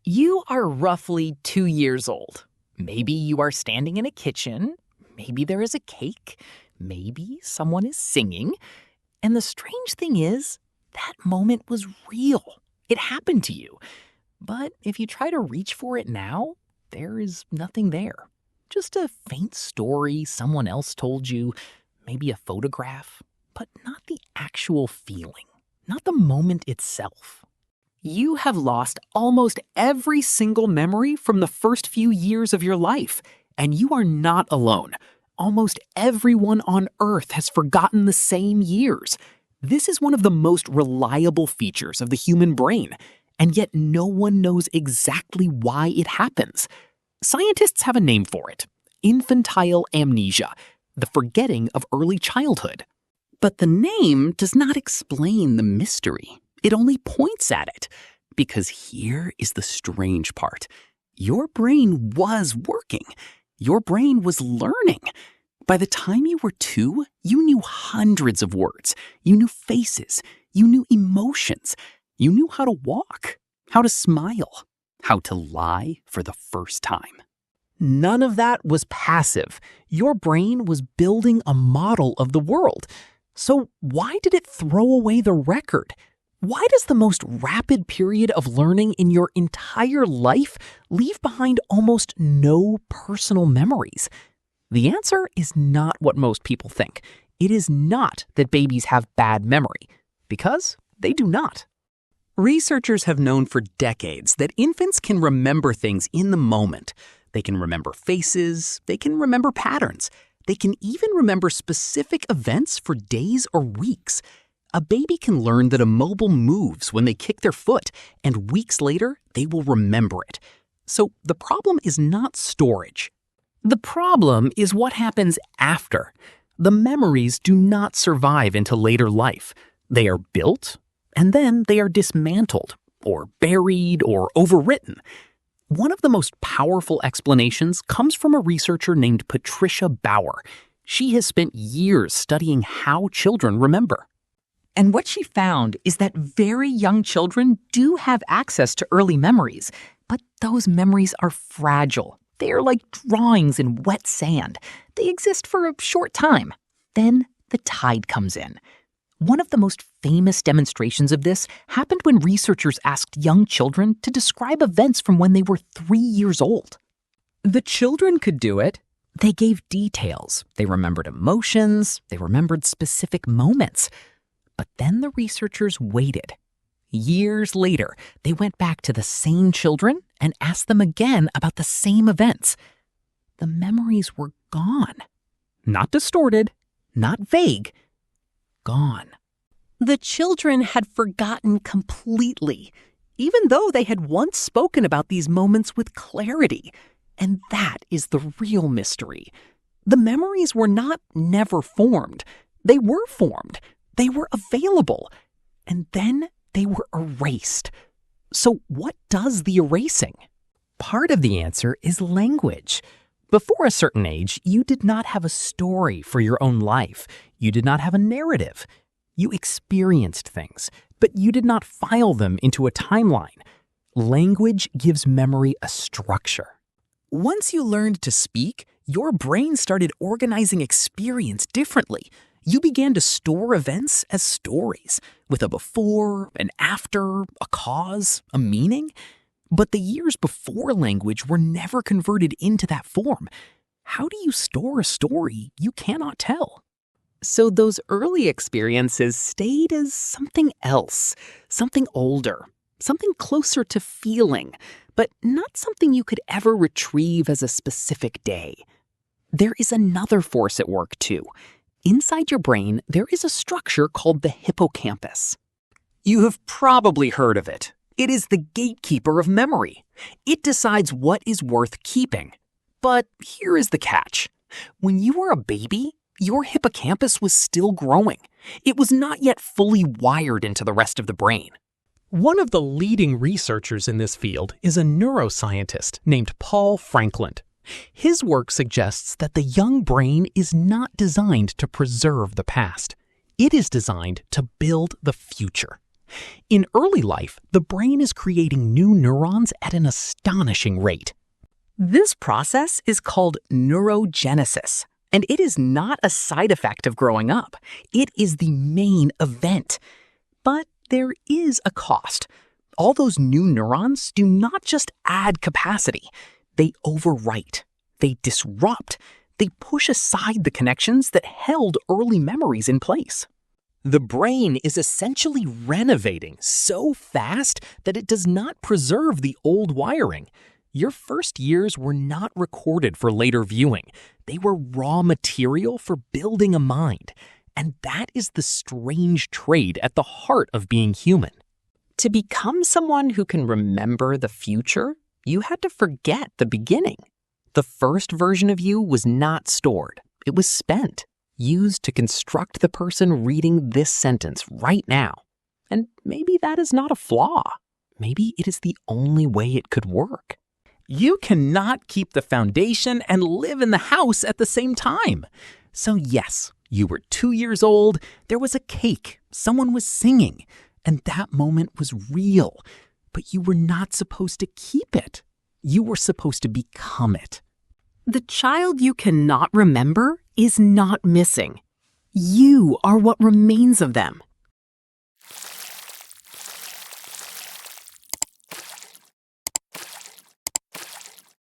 You are roughly 2 years old. Maybe you are standing in a kitchen. Maybe there is a cake. Maybe someone is singing. And the strange thing is, that moment was real. It happened to you. But if you try to reach for it now, there is nothing there. Just a faint story someone else told you, maybe a photograph, but not the actual feeling, not the moment itself. You have lost almost every single memory from the first few years of your life, and you are not alone. Almost everyone on Earth has forgotten the same years. This is one of the most reliable features of the human brain, and yet no one knows exactly why it happens. Scientists have a name for it: infantile amnesia, the forgetting of early childhood. But the name does not explain the mystery. It only points at it. Because here is the strange part. Your brain was working. Your brain was learning. By the time you were 2, you knew hundreds of words. You knew faces. You knew emotions. You knew how to walk, how to smile, how to lie for the first time. None of that was passive. Your brain was building a model of the world. So why did it throw away the record? Why does the most rapid period of learning in your entire life leave behind almost no personal memories? The answer is not what most people think. It is not that babies have bad memory, because they do not. Researchers have known for decades that infants can remember things in the moment. They can remember faces, they can remember patterns, they can even remember specific events for days or weeks. A baby can learn that a mobile moves when they kick their foot, and weeks later, they will remember it. So the problem is not storage. The problem is what happens after. The memories do not survive into later life. They are built, and then they are dismantled, or buried, or overwritten. One of the most powerful explanations comes from a researcher named Patricia Bauer. She has spent years studying how children remember. And what she found is that very young children do have access to early memories, but those memories are fragile. They are like drawings in wet sand. They exist for a short time. Then the tide comes in. One of the most famous demonstrations of this happened when researchers asked young children to describe events from when they were 3 years old. The children could do it. They gave details. They remembered emotions. They remembered specific moments. But then the researchers waited. Years later, they went back to the same children and asked them again about the same events. The memories were gone. Not distorted, not vague. Gone. The children had forgotten completely, even though they had once spoken about these moments with clarity. And that is the real mystery. The memories were not never formed. They were formed. They were available, and then they were erased. So what does the erasing? Part of the answer is language. Before a certain age, you did not have a story for your own life. You did not have a narrative. You experienced things, but you did not file them into a timeline. Language gives memory a structure. Once you learned to speak, your brain started organizing experience differently. You began to store events as stories, with a before, an after, a cause, a meaning. But the years before language were never converted into that form. How do you store a story you cannot tell? So those early experiences stayed as something else, something older, something closer to feeling, but not something you could ever retrieve as a specific day. There is another force at work, too. Inside your brain, there is a structure called the hippocampus. You have probably heard of it. It is the gatekeeper of memory. It decides what is worth keeping. But here is the catch. When you were a baby, your hippocampus was still growing. It was not yet fully wired into the rest of the brain. One of the leading researchers in this field is a neuroscientist named Paul Franklin. His work suggests that the young brain is not designed to preserve the past. It is designed to build the future. In early life, the brain is creating new neurons at an astonishing rate. This process is called neurogenesis, and it is not a side effect of growing up. It is the main event. But there is a cost. All those new neurons do not just add capacity. They overwrite. They disrupt. They push aside the connections that held early memories in place. The brain is essentially renovating so fast that it does not preserve the old wiring. Your first years were not recorded for later viewing. They were raw material for building a mind. And that is the strange trade at the heart of being human. To become someone who can remember the future, you had to forget the beginning. The first version of you was not stored. It was spent, used to construct the person reading this sentence right now. And maybe that is not a flaw. Maybe it is the only way it could work. You cannot keep the foundation and live in the house at the same time. So yes, you were 2 years old, there was a cake, someone was singing, and that moment was real. But you were not supposed to keep it. You were supposed to become it. The child you cannot remember is not missing. You are what remains of them.